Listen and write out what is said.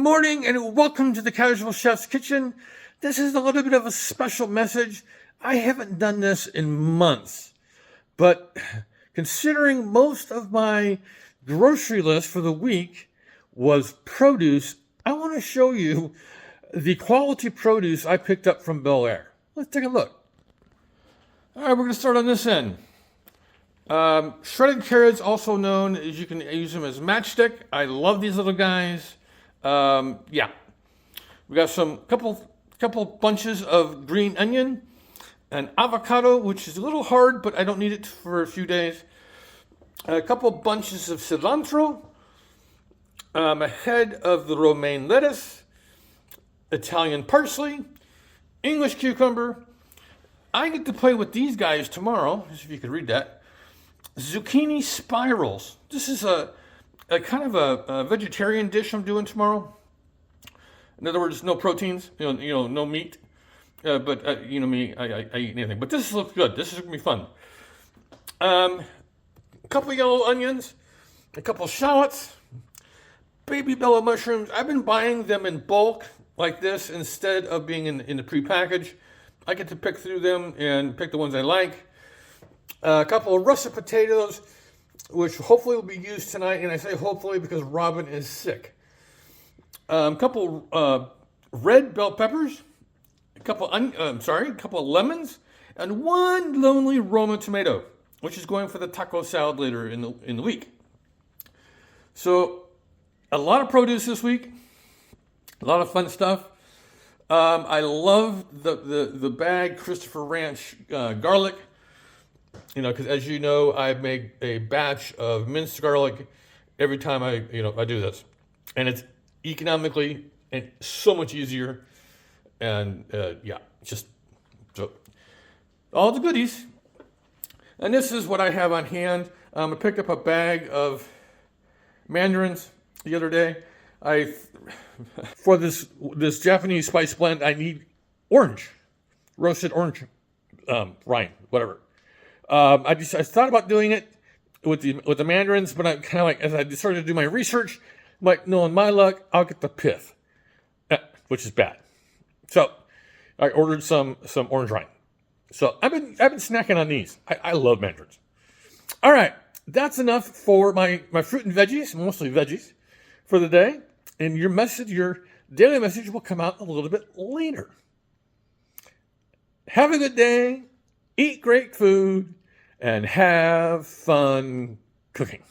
morning and welcome to the Casual Chef's Kitchen. This is a little bit of a special message. I haven't done this in months, but considering most of my grocery list for the week was produce, I want to show you the quality produce I picked up from Bel Air. Let's take a look. All right, we're going to start on this end. Shredded carrots, also known as you can use them as matchstick. I love these little guys. Yeah, we got some couple bunches of green onion, an avocado, which is a little hard, but I don't need it for a few days. A couple bunches of cilantro, a head of the romaine lettuce, Italian parsley, English cucumber. I get to play with these guys tomorrow, if you could read that. Zucchini spirals. This is a kind of a vegetarian dish I'm doing tomorrow. In other words, no proteins, no meat. But you know me, I eat anything. But this looks good. This is gonna be fun. A couple yellow onions, a couple shallots, baby bella mushrooms. I've been buying them in bulk like this instead of being in the pre-package. I get to pick through them and pick the ones I like. A couple of russet potatoes, which hopefully will be used tonight, and I say hopefully because Robin is sick. A couple red bell peppers, a couple of lemons, and one lonely Roma tomato, which is going for the taco salad later in the week. So a lot of produce this week, a lot of fun stuff. I love the bag Christopher Ranch garlic. Because as you know, I make a batch of minced garlic every time I do this, and it's economically and so much easier, and just so all the goodies. And this is what I have on hand. I picked up a bag of mandarins the other day. For this Japanese spice blend, I need roasted orange, rind, whatever. I thought about doing it with the mandarins, but I kind of like, as I started to do my research, I'm like, no, in my luck, I'll get the pith, which is bad. So I ordered some orange rind. So I've been snacking on these. I love mandarins. All right, that's enough for my fruit and veggies, mostly veggies, for the day. And your daily message will come out a little bit later. Have a good day. Eat great food, and have fun cooking.